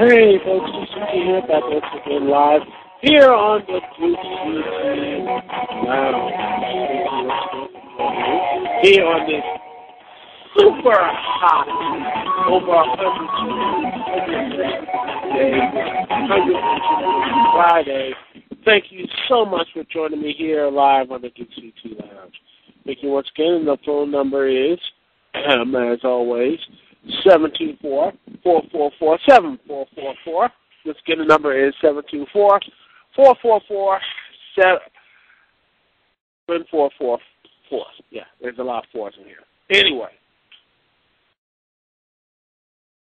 Hey, folks, Dukect here, back once again live here on the Dukect Lounge. Here on this super hot, over 100 Friday. Thank you so much for joining me here live on the Dukect Lounge. Thank you once again. The phone number is, as always, 724-444-7444. Let's get the number is 724-444-7444. Yeah, there's a lot of fours in here. Anyway,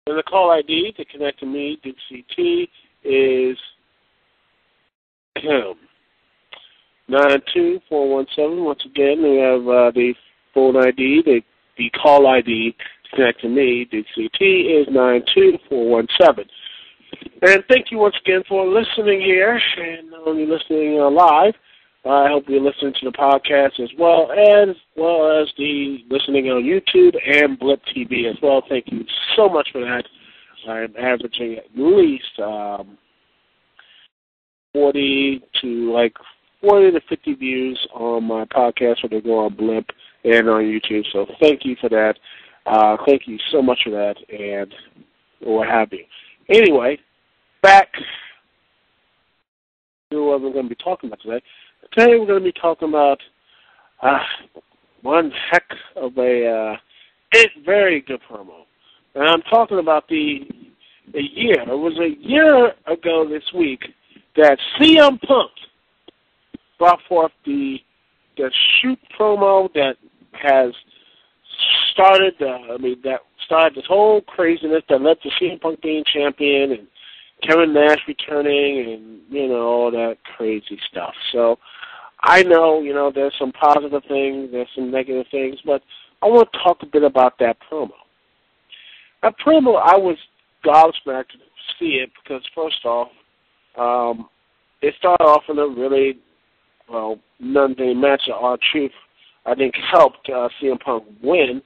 and the call ID to connect to me, Dukect, is 92417. Once again, we have the phone ID, the call ID to connect to me, Dukect, is 92417. And thank you once again for listening here, and not only listening live, I hope you're listening to the podcast as well as the listening on YouTube and Blip TV as well. Thank you so much for that. I'm averaging at least 40 to 50 views on my podcast when they go on Blip and on YouTube. So thank you for that. Thank you so much for that, and what have you. Anyway, back to what we're going to be talking about today. Today we're going to be talking about one heck of a very good promo. And I'm talking about the year. It was a year ago this week that CM Punk brought forth the shoot promo that has started this whole craziness that led to CM Punk being champion and Kevin Nash returning and, all that crazy stuff. So I know, there's some positive things, there's some negative things, but I want to talk a bit about that promo. That promo, I was gobsmacked to see it because, first off, it started off in a really, nothing match of R-Truth, I think, helped CM Punk win.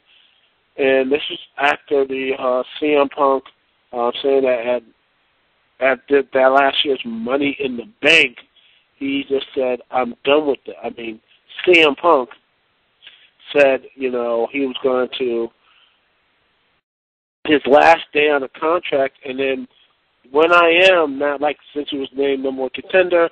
And this was after the CM Punk saying that at that last year's Money in the Bank, he just said, I'm done with it. I mean, CM Punk said, he was going to his last day on the contract, and then when I am, not like since he was named no more contender,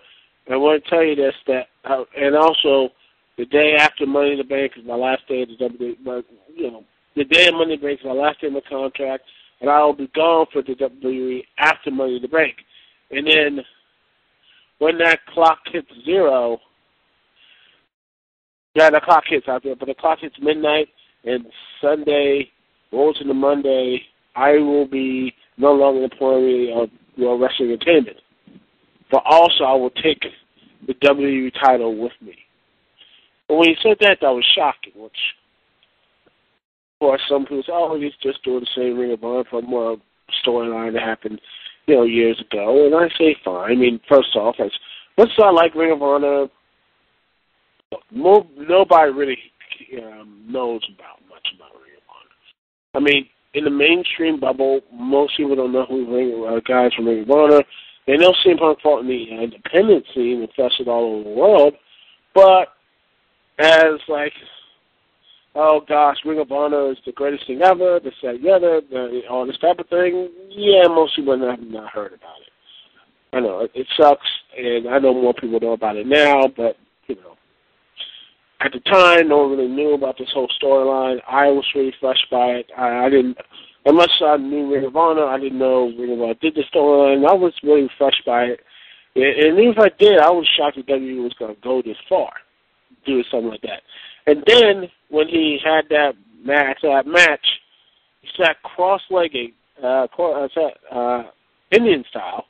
I want to tell you this, and also the day after Money in the Bank is my last day of the WWE, the day of Money in the Bank is my last day of my contract, and I will be gone for the WWE after Money in the Bank. And then when that clock hits zero, the clock hits out there, but the clock hits midnight, and Sunday rolls into Monday, I will be no longer an employee of Wrestling Entertainment. But also, I will take the WWE title with me. But when he said that, that was shocking, which, of course, some people say, he's just doing the same Ring of Honor from a storyline that happened, years ago. And I say, fine. I mean, first off, let's not like Ring of Honor. Nobody really knows much about Ring of Honor. I mean, in the mainstream bubble, most people don't know who guys from Ring of Honor. They know CM Punk fought in the independent scene and fested all over the world, but as oh gosh, Ring of Honor is the greatest thing ever, this, that, the other, all this type of thing, yeah, most people have not heard about it. I know, it sucks, and I know more people know about it now, but, at the time, no one really knew about this whole storyline. I was really fresh by it. I didn't, unless I knew Ring of Honor, I didn't know Ring of Honor did the storyline. I was really fresh by it. And even if I did, I was shocked that WWE was going to go this far, do something like that. And then when he had that match, he sat cross-legged, Indian style,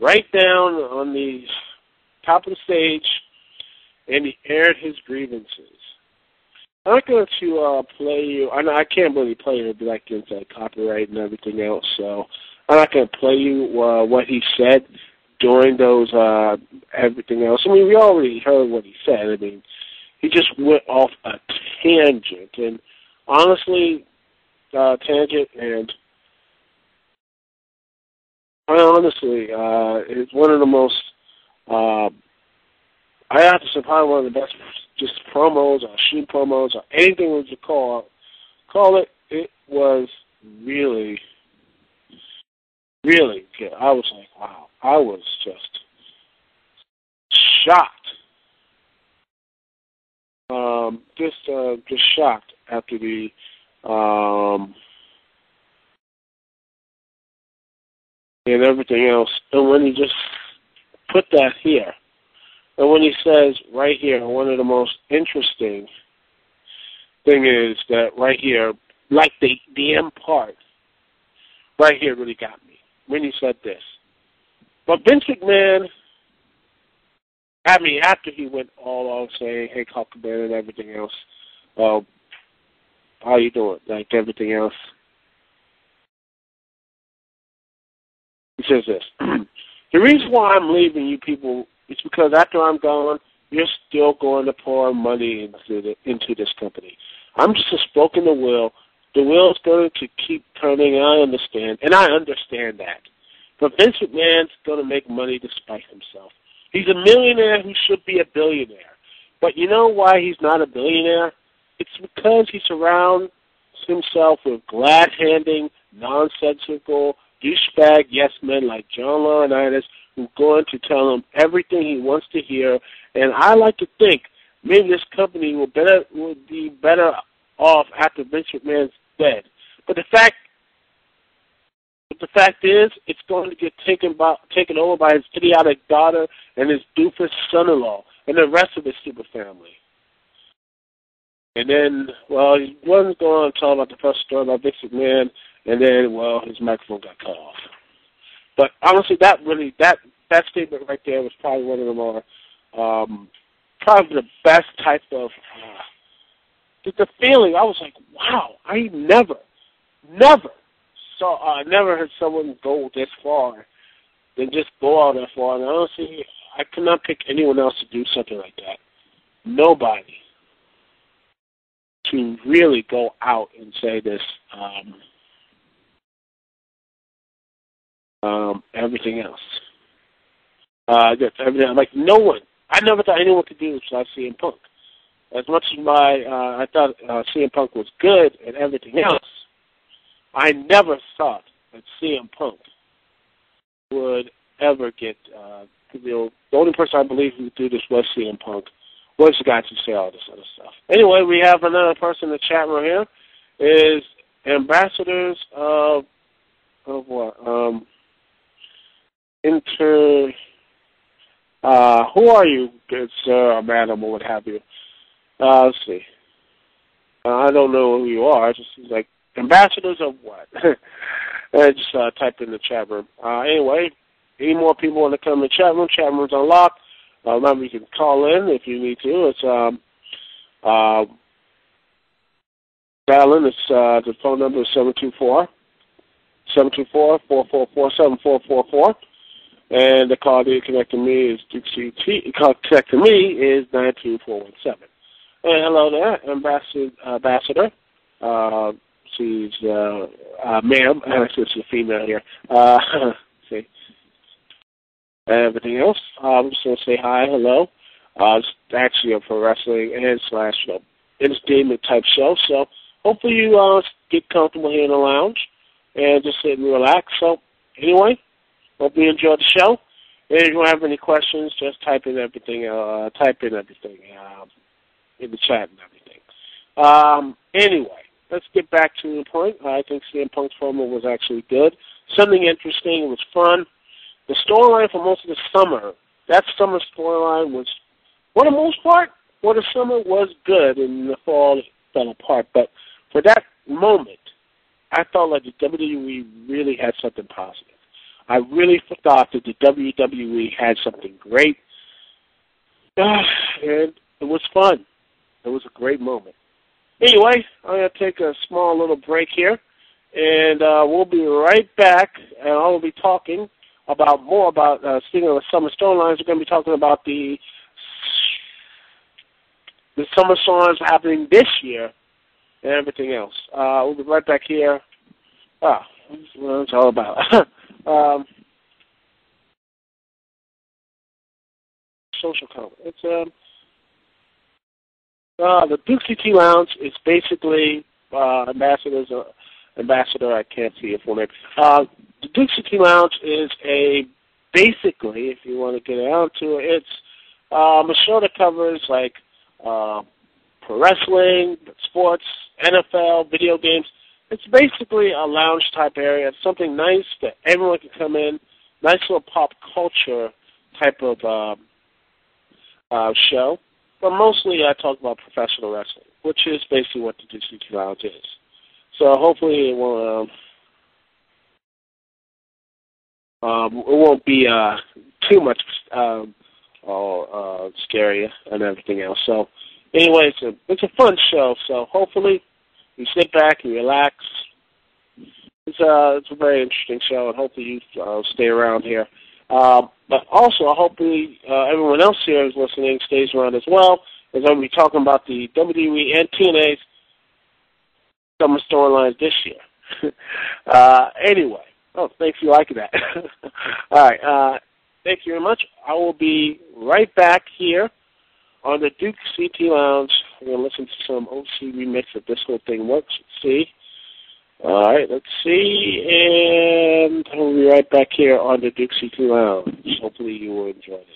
right down on the top of the stage, and he aired his grievances. I'm not going to play you. I can't really play it. It'd be like inside copyright and everything else. So I'm not going to play you what he said during those everything else. I mean, we already heard what he said. I mean, he just went off a tangent, and honestly, it's one of the most. I have to say, probably one of the best just promos or shoot promos or anything we could call it. It was really, really good. I was like, wow. I was just shocked. Just shocked after the and everything else. And when he just put that here, and when he says right here, one of the most interesting thing is that right here, like the end part, right here really got me when he said this. But Vince McMahon, after he went all out saying, hey, Huckleberry and everything else, how you doing? Like everything else. He says this. The reason why I'm leaving you people is because after I'm gone, you're still going to pour money into this company. I'm just a spoke in the wheel. The wheel's going to keep turning, and I understand that. But Vince McMahon's going to make money despite himself. He's a millionaire who should be a billionaire. But you know why he's not a billionaire? It's because he surrounds himself with glad-handing, nonsensical, douchebag yes-men like John Laurinaitis, who's going to tell him everything he wants to hear. And I like to think maybe this company would be better off after Vince McMahon's dead. But the fact is, it's going to get taken over by his idiotic daughter and his doofus son-in-law and the rest of his stupid family. And then, well, he wasn't going to tell about the first story about Vince McMahon, and then, well, his microphone got cut off. But honestly, that statement right there was probably one of the more, probably the best type of, the feeling. I was like, wow, I never heard someone go this far, then just go out that far. And honestly, I could not pick anyone else to do something like that. Nobody to really go out and say this. Everything else. Everything, like no one. I never thought anyone could do this besides CM Punk. As much as I thought CM Punk was good and everything else, I never thought that CM Punk would ever get. The only person I believe who would do this was CM Punk. Was the guy to say all this other stuff. Anyway, we have another person in the chat room here. Is ambassadors of what? Who are you, good sir or madam or what have you? Let's see. I don't know who you are. It's just like ambassadors of what? Just type in the chat room. Anyway, any more people want to come in the chat room? Chat room's unlocked. Remember, you can call in if you need to. It's dial in. It's the phone number is 724-444-7444, and the call to connect to me is connect to me is 92417. And hello there, ambassador. She's ma'am. She's a female here. See. Everything else, I'm just going to say hi, hello. It's actually a pro wrestling and / entertainment type show. So hopefully you get comfortable here in the lounge and just sit and relax. So anyway, hope you enjoyed the show. And if you have any questions, just type in everything in the chat and everything. Anyway, let's get back to the point. I think CM Punk's promo was actually good. Something interesting. It was fun. the storyline for most of the summer, that summer storyline was, for the most part, for the summer was good, and the fall it fell apart. But for that moment, I felt like the WWE really had something positive. I really thought that the WWE had something great, and it was fun. It was a great moment. Anyway, I'm going to take a small little break here, and we'll be right back, and I will be talking about more about, speaking of the summer storylines, we're going to be talking about the summer storylines happening this year and everything else. We'll be right back here. That's what it's all about. Social comment. It's the Dukect Lounge is basically ambassador. I can't see it for me. The Dukect Lounge is basically, if you want to get down to it, it's a show that covers like pro wrestling, sports, NFL, video games. It's basically a lounge type area. It's something nice that everyone can come in. Nice little pop culture type of show. But mostly I talk about professional wrestling, which is basically what the Dukect Lounge is. So hopefully it won't be too much scary and everything else. So anyway, it's a fun show. So hopefully you sit back and relax. It's a very interesting show, and hopefully you stay around here. But also, hopefully, everyone else here is listening stays around as well, as I'm going to be talking about the WWE and TNA's summer storylines this year. Anyway, thanks for liking that. All right, thank you very much. I will be right back here on the Dukect Lounge. We're going to listen to some OC remix of This Whole Thing Works. Let's see. All right, let's see, and we'll be right back here on the Dukect Lounge. Hopefully you will enjoy this.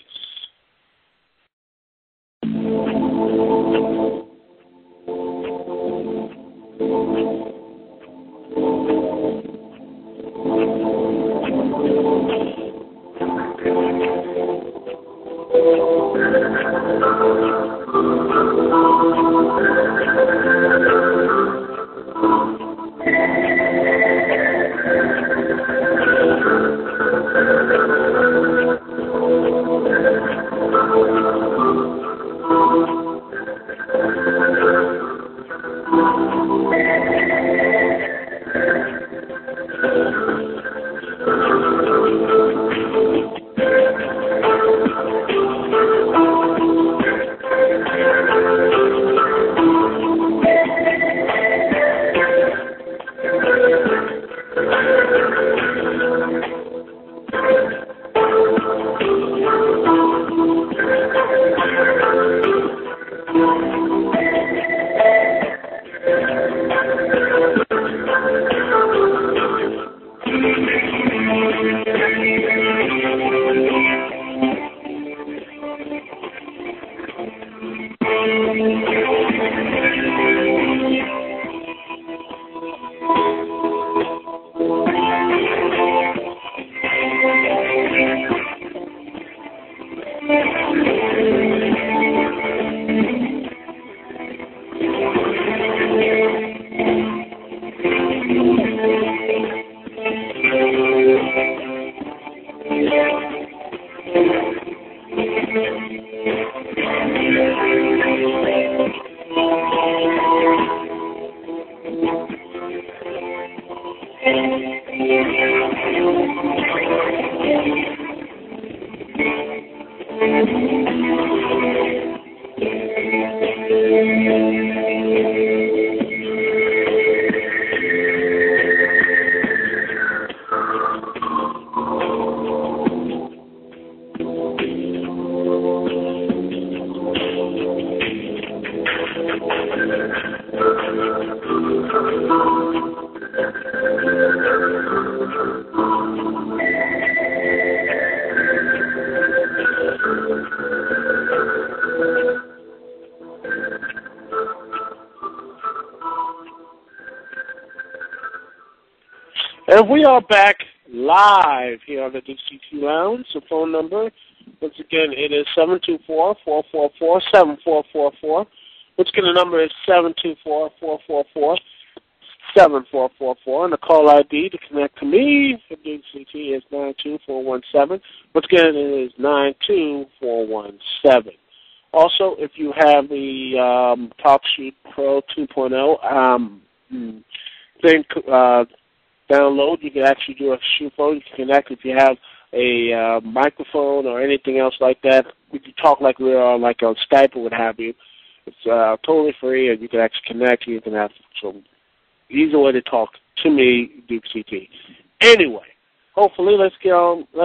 And we are back live here on the Dukect Lounge. The phone number, once again, it is 724-444-7444. Once again, the number is 724-444-7444. And the call ID to connect to me for Dukect is 92417. Once again, it is 92417. Also, if you have the TalkShoe Pro 2.0 thing download, you can actually do a shoe phone. You can connect if you have a microphone or anything else like that. We can talk like we're on Skype or what have you. It's totally free, and you can actually connect. You can have some easy way to talk to me, Dukect. Anyway, hopefully, let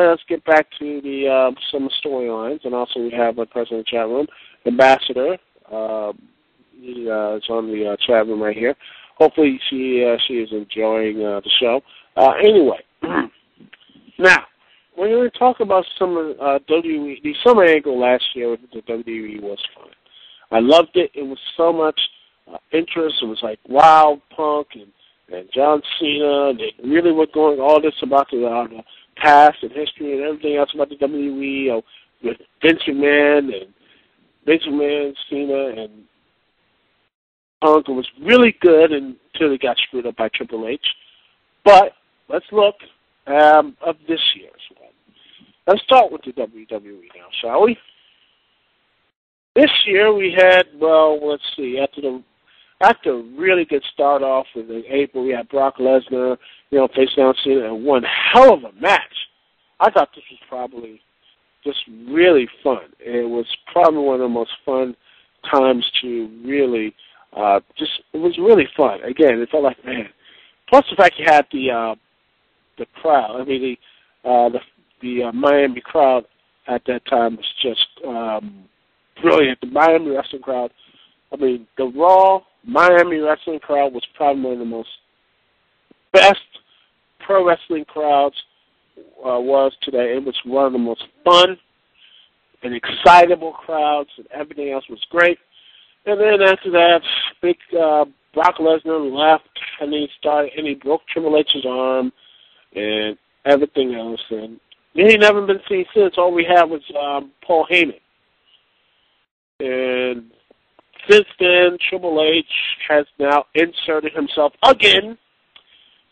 us get back to the some storylines, and also we have a person in the chat room, Ambassador. He is on the chat room right here. Hopefully, she is enjoying the show. Anyway, now we're going to talk about some of WWE. The summer angle last year with the WWE was fun. I loved it. It was so much interest. It was like, wow, Punk and John Cena. And they really were going all this about the past and history and everything else about the WWE with Vince McMahon, Cena, and Punk. It was really good until it got screwed up by Triple H. But let's look of this year's one. Let's start with the WWE now, shall we? This year we had, let's see, after a really good start off in April, we had Brock Lesnar, face down Cena, and one hell of a match. I thought this was probably just really fun. It was probably one of the most fun times to really, it was really fun. Again, it felt like, man. Plus the fact you had the crowd. I mean, the Miami crowd at that time was just brilliant. The Miami wrestling crowd, the Raw Miami wrestling crowd was probably one of the most best pro wrestling crowds was today. It was one of the most fun and excitable crowds, and everything else was great. And then after that, big Brock Lesnar left, and he broke Triple H's arm and everything else. And he ain't never been seen since. All we had was Paul Heyman. And since then, Triple H has now inserted himself again.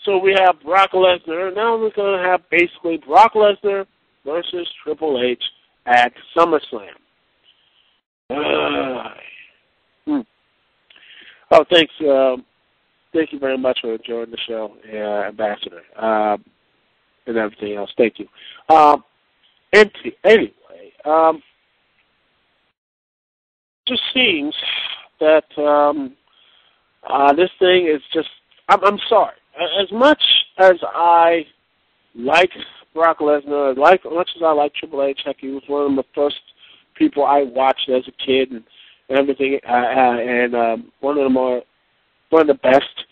So we have Brock Lesnar. Now we're going to have basically Brock Lesnar versus Triple H at SummerSlam. Oh, thanks. Thank you very much for enjoying the show, Ambassador, and everything else. Thank you. Anyway, just seems that this thing is just. I'm sorry. As much as I like Brock Lesnar, as much as I like Triple H, heck, he was one of the first people I watched as a kid and everything, and one of the best,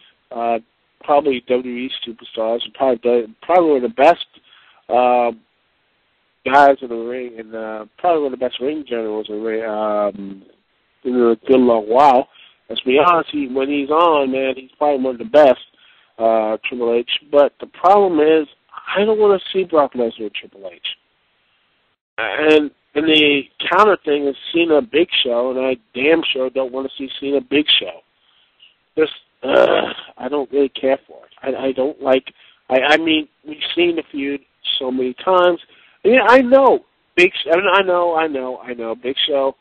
probably WWE superstars, probably one of the best guys in the ring, and probably one of the best ring generals in the ring in a good long while. Let's be honest, when he's on, man, he's probably one of the best, Triple H. But the problem is, I don't want to see Brock Lesnar with Triple H. And the counter thing is Cena Big Show, and I damn sure don't want to see Cena Big Show. I don't really care for it. I don't like. I mean, we've seen the feud so many times. Yeah, I know Big. I know Big Show.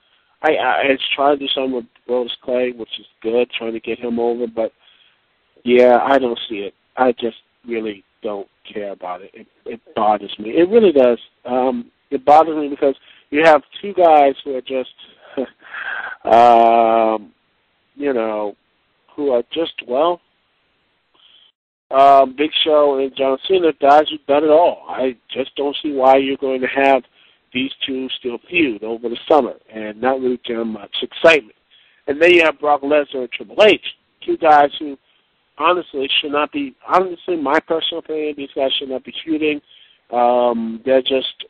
It's trying to do something with Rose Clay, which is good, trying to get him over. But yeah, I don't see it. I just really don't care about it. It bothers me. It really does. It bothers me because you have two guys who are just, who are just, Big Show and John Cena, guys who've done it all. I just don't see why you're going to have these two still feud over the summer and not really get much excitement. And then you have Brock Lesnar and Triple H, two guys who honestly should not be, my personal opinion, these guys should not be feuding. They're just,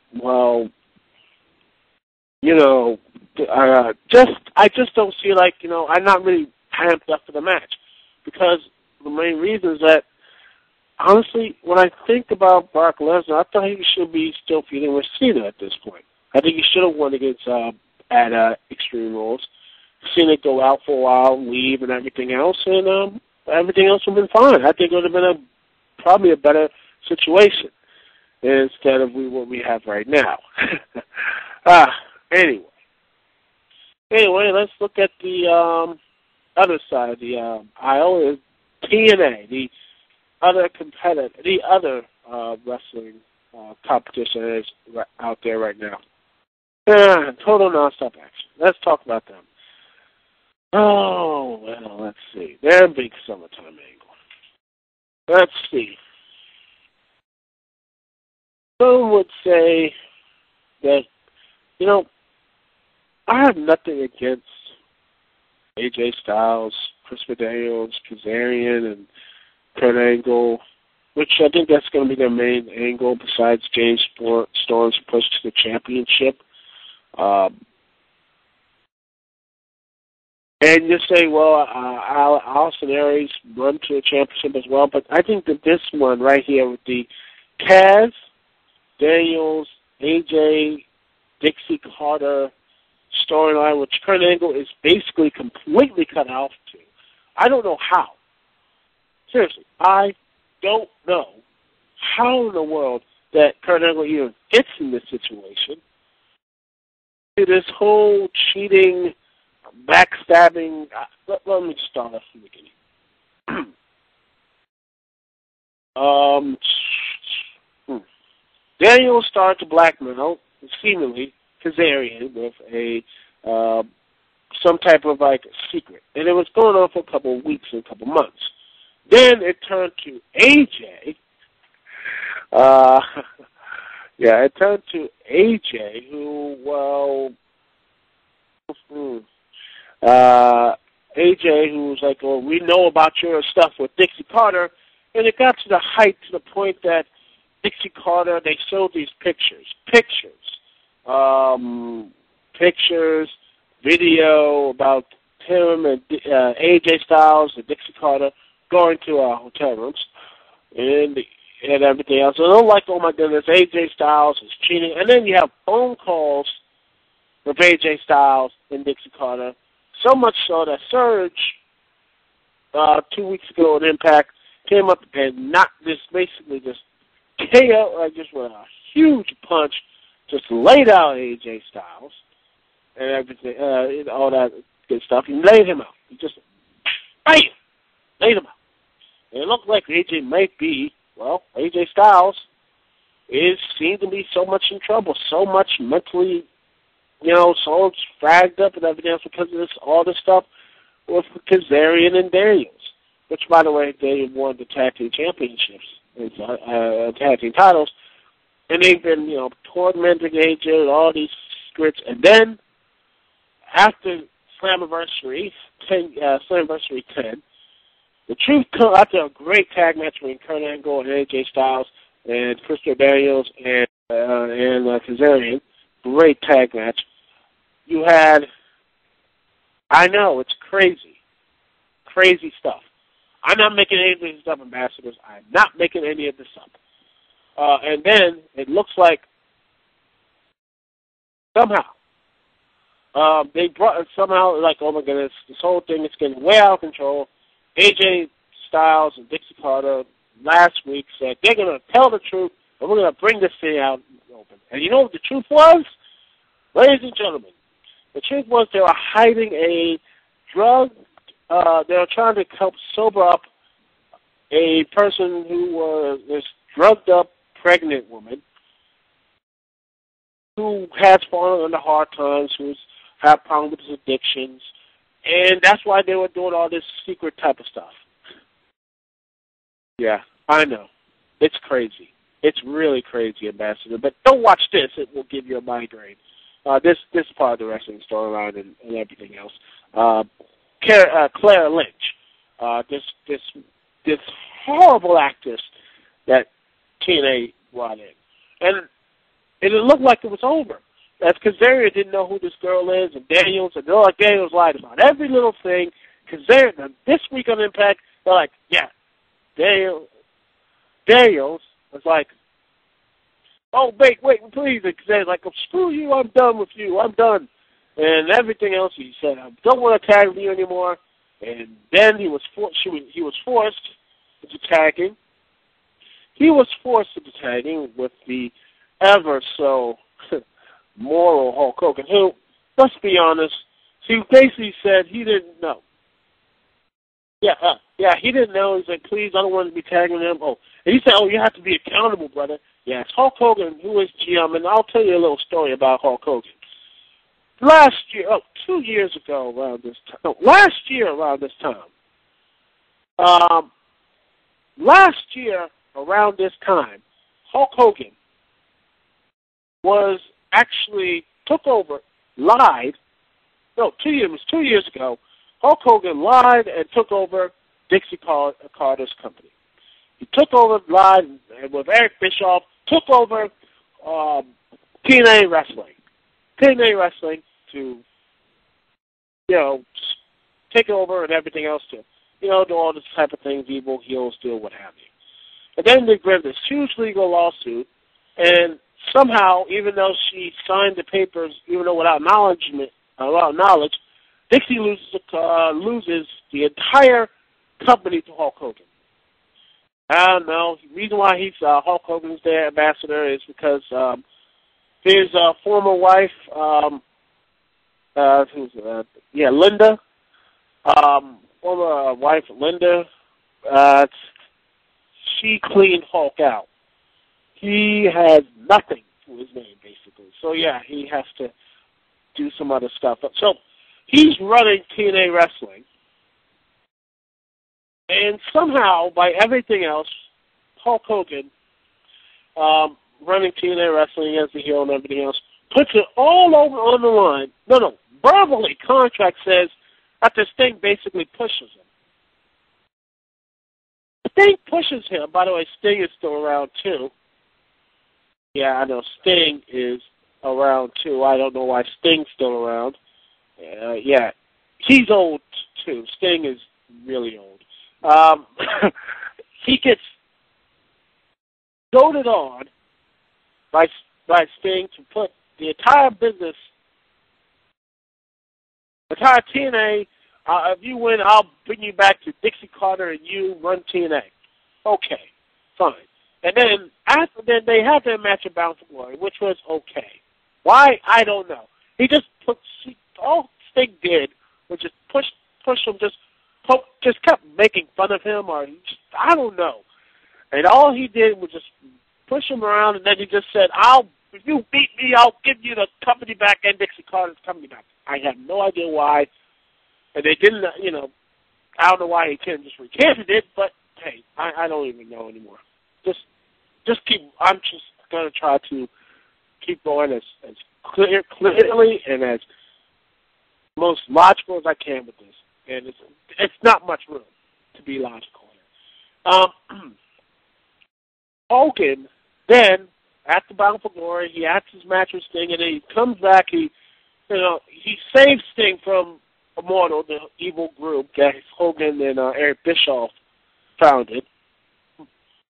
I just don't see I'm not really amped up for the match because the main reason is that honestly, when I think about Brock Lesnar, I thought he should be still feuding with Cena at this point. I think he should have won against at Extreme Rules. Cena go out for a while, leave, and everything else, and everything else would have been fine. I think it would have been probably a better situation instead of what we have right now. Anyway, let's look at the other side of the aisle. Is TNA, the other competitor, the other wrestling competition is out there right now. Total nonstop action. Let's talk about them. Oh, well, let's see. Their big summertime angle. Let's see. Some would say that, I have nothing against AJ Styles, Christopher Daniels, Kazarian, and Kurt Angle, which I think that's going to be their main angle besides James Storm's push to the championship. And you say, well, Austin Aries run to the championship as well, but I think that this one right here with the Kaz, Daniels, AJ, Dixie Carter storyline, which Kurt Angle is basically completely cut off to. I don't know how. Seriously, I don't know how in the world that Kurt Angle even fits in this situation. This whole cheating, backstabbing. Let me start off from the beginning. Daniel started to blackmail, seemingly, Kazarian with a some type of secret, and it was going on for a couple of weeks and a couple of months. Then it turned to AJ. It turned to AJ, AJ, who was like, well, we know about your stuff with Dixie Carter, and it got to the height to the point that Dixie Carter, they showed these pictures, video about him and AJ Styles and Dixie Carter going to hotel rooms and everything else. And I'm like, oh my goodness, AJ Styles is cheating. And then you have phone calls with AJ Styles and Dixie Carter, so much so that Surge 2 weeks ago in Impact came up and knocked this, basically just KO, just with a huge punch, just laid out AJ Styles and everything, all that good stuff. He laid him out. He just, bam, laid him out. And it looked like AJ might be, AJ Styles seemed to be so much in trouble, so much mentally, so fragged up and everything else because of all this stuff with Kazarian and Daniels, which, by the way, they won the tag team championships, tag team titles, and they've been, tormenting AJ with all these scripts. And then, after Slammiversary 10, the truth comes after a great tag match between Kurt Angle and AJ Styles and Christopher Daniels and Kazarian. Great tag match. You had, I know, it's crazy stuff. I'm not making any of this up, ambassadors. I'm not making any of this up. And then it looks like somehow they brought somehow like, oh my goodness, this whole thing is getting way out of control. AJ Styles and Dixie Carter last week said they're going to tell the truth and we're going to bring this thing out open. And you know what the truth was? Ladies and gentlemen, the truth was they were hiding a drug. They were trying to help sober up a person who was this drugged up pregnant woman who has fallen under hard times, who's had problems with his addictions, and that's why they were doing all this secret type of stuff. Yeah, I know. It's crazy. It's really crazy, Ambassador. But don't watch this. It will give you a migraine. This part of the wrestling storyline and everything else. Claire Lynch, this horrible actress that TNA brought in. And it looked like it was over. That's Kazarian didn't know who this girl is, and Daniels, and they're like, Daniels lied about every little thing. Kazarian, this week on Impact, they're like, yeah, Daniels, Daniels was like, oh, wait, please. He said, like, screw you, I'm done with you, I'm done. And everything else, he said, I don't want to tag with you anymore. And then he was forced into tagging. He was forced into tagging with the ever so moral Hulk Hogan, who, let's be honest, he basically said he didn't know. Yeah, he didn't know. He's like, please, I don't want to be tagging him. Oh, and he said, oh, you have to be accountable, brother. Yeah, it's Hulk Hogan, who is GM, and I'll tell you a little story about Hulk Hogan. Last year, 2 years ago around this time, last year around this time, Hulk Hogan was actually took over, lied. No, 2 years ago. Hulk Hogan lied and took over Dixie Carter's company. He took over, lied, and with Eric Bischoff, took over TNA Wrestling. TNA Wrestling to, take over and everything else to, do all this type of things, evil heels do, what have you. And then they grabbed this huge legal lawsuit, and somehow, even though she signed the papers, even though without knowledge, Dixie loses the entire company to Hulk Hogan. I don't know. The reason why he's Hulk Hogan's their ambassador is because his former wife, Linda, former wife Linda, she cleaned Hulk out. He has nothing to his name, basically. So, yeah, he has to do some other stuff. So, he's running TNA Wrestling. And somehow, by everything else, Hulk Hogan, running TNA Wrestling as the heel and everything else, puts it all over on the line. No, verbally, contract says that this thing basically pushes him. Sting pushes him. By the way, Sting is still around, too. Yeah, I know. Sting is around, too. I don't know why Sting's still around. Yeah, he's old, too. Sting is really old. He gets goaded on by Sting to put the entire business, entire TNA, if you win, I'll bring you back to Dixie Carter and you run TNA. Okay, fine. And then after that, they had their match at Bound for Glory, which was okay. Why? I don't know. He just all Sting did was just push him, just kept making fun of him, or I don't know. And all he did was just push him around, and then he just said, if you beat me, I'll give you the company back and Dixie Carter's company back. I have no idea why. And they didn't, I don't know why he just recanted it, but hey, I don't even know anymore. I'm just going to try to keep going as clearly and as most logical as I can with this. And it's not much room to be logical here. Hogan, then, after Bound for Glory, he had his match with Sting, and then he comes back, he saves Sting from Immortal, the evil group that Hogan and Eric Bischoff founded.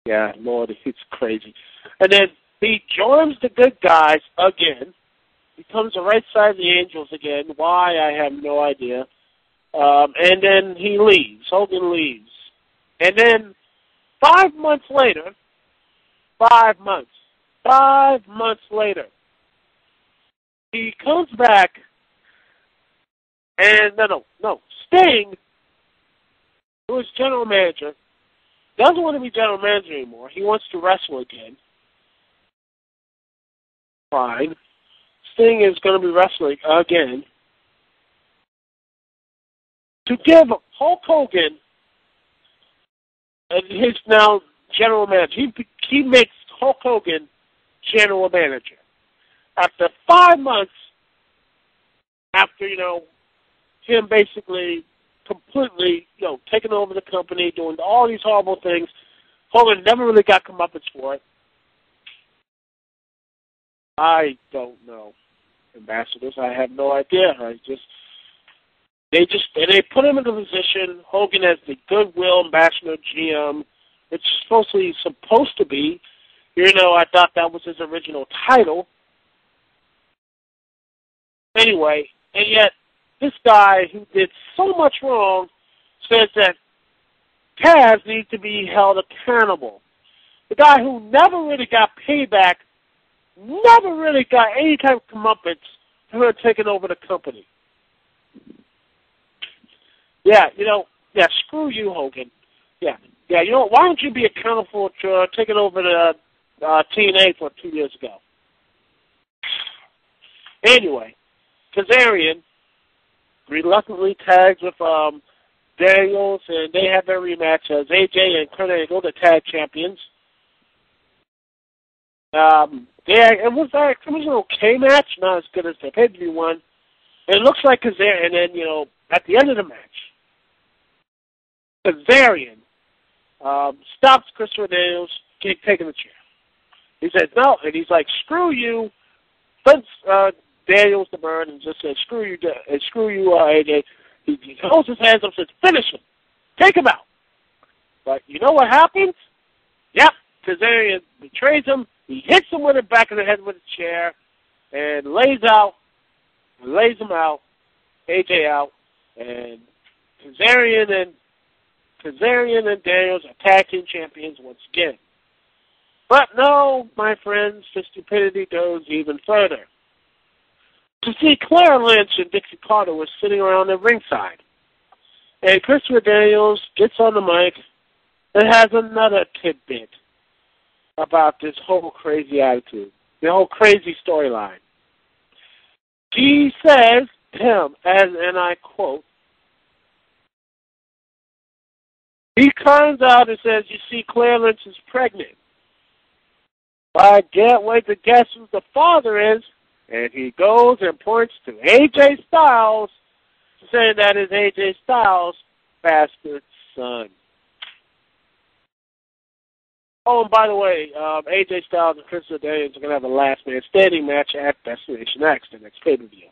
Yeah, Lord, it's crazy. And then he joins the good guys again. He comes the right side of the Angels again. Why, I have no idea. And then he leaves. Hogan leaves. And then 5 months later, 5 months later, he comes back and, no, Sting, who is general manager, doesn't want to be general manager anymore. He wants to wrestle again. Fine. Sting is going to be wrestling again to give Hulk Hogan his now general manager. He makes Hulk Hogan general manager. After 5 months, after, him basically completely, taking over the company, doing all these horrible things, Hogan never really got comeuppance for it. I don't know, ambassadors. I have no idea. They put him in the position, Hogan as the goodwill ambassador GM, it's supposed to be. You know, I thought that was his original title. Anyway, and yet this guy who did so much wrong says that Taz needs to be held accountable. The guy who never really got payback, never really got any type of comeuppance for her taking over the company. Yeah, screw you, Hogan. Yeah, why don't you be accountable for taking over the TNA for 2 years ago? Anyway, Kazarian reluctantly tags with Daniels, and they have their rematch as AJ and Kurt Angle, the tag champions. It was an okay match, not as good as the pay-per-view one. And it looks like Kazarian, and then, at the end of the match, Kazarian stops Christopher Daniels taking the chair. He says, no, and he's like, screw you, flips Daniels the bird, and just says, screw you, AJ. He holds his hands up and says, finish him. Take him out. But you know what happens? Yep, Kazarian betrays him. He hits him with the back of the head with a chair and lays him out, AJ out, and Kazarian and Daniels are tag team champions once again. But no, my friends, the stupidity goes even further. To see Claire Lynch and Dixie Carter were sitting around the ringside. And Christopher Daniels gets on the mic and has another tidbit about this whole crazy attitude, the whole crazy storyline. He says, and I quote, he comes out and says, you see, Claire Lynch is pregnant. I can't wait to guess who the father is. And he goes and points to AJ Styles, saying that is AJ Styles' bastard son. Oh, and by the way, AJ Styles and Christopher Daniels are going to have a last man standing match at Destination X, the next pay-per-view.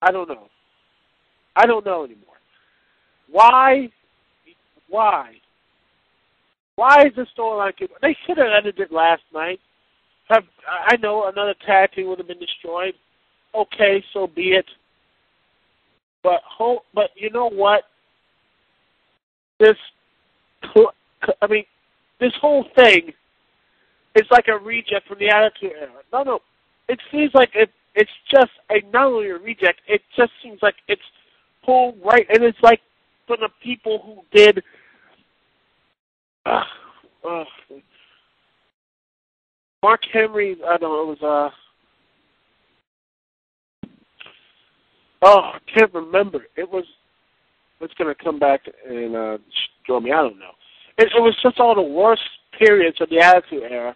I don't know. I don't know anymore. Why is the storyline? They should have ended it last night. I know another tag team would have been destroyed. Okay, so be it. But you know what? This whole thing is like a reject from the Attitude Era. No. It seems like it's just not only a reject. It just seems like it's pulled right, and it's like from the people who did. Mark Henry, I don't know, it was I can't remember. It was. It's going to come back and join me. I don't know. It was just all the worst periods of the Attitude Era.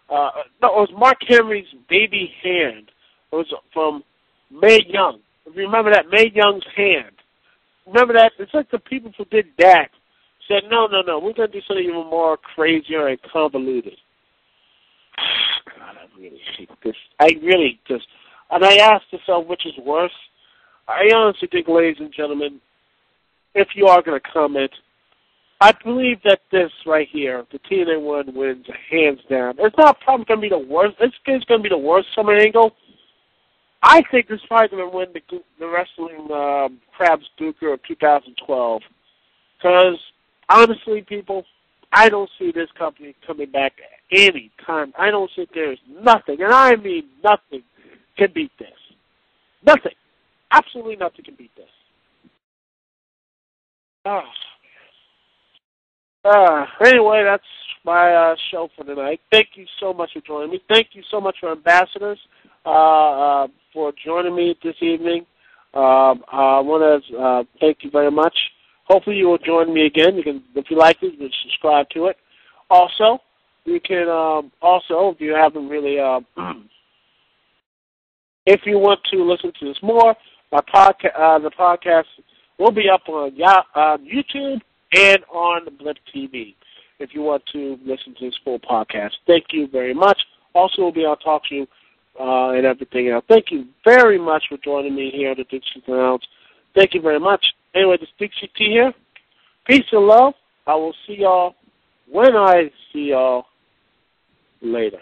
No, it was Mark Henry's baby hand. It was from Mae Young. If you remember that, Mae Young's hand. Remember that? It's like the people who did that said, no, we're going to do something even more crazier and convoluted. God, I really hate this. And I asked myself, which is worse? I honestly think, ladies and gentlemen, if you are going to comment, I believe that this right here, the TNA one wins hands down. It's not probably going to be the worst. This is going to be the worst Summer Angle. I think this is probably going to win the Wrestling Crabs Booker of 2012. Because, honestly, people, I don't see this company coming back any time. I don't think there's nothing, and I mean nothing, can beat this. Nothing. Absolutely nothing can beat this. Anyway, that's my show for tonight. Thank you so much for joining me. Thank you so much for Ambassadors for joining me this evening. I want to thank you very much. Hopefully you will join me again. You can, if you like it, you can subscribe to it. Also, you can if you haven't really, if you want to listen to this more, the podcast will be up on YouTube and on Blip TV if you want to listen to this full podcast. Thank you very much. Also, we'll be on TalkShoe and everything else. Thank you very much for joining me here at the Dukect Lounge. Thank you very much. Anyway, this is Dukect here. Peace and love. I will see y'all when I see y'all later.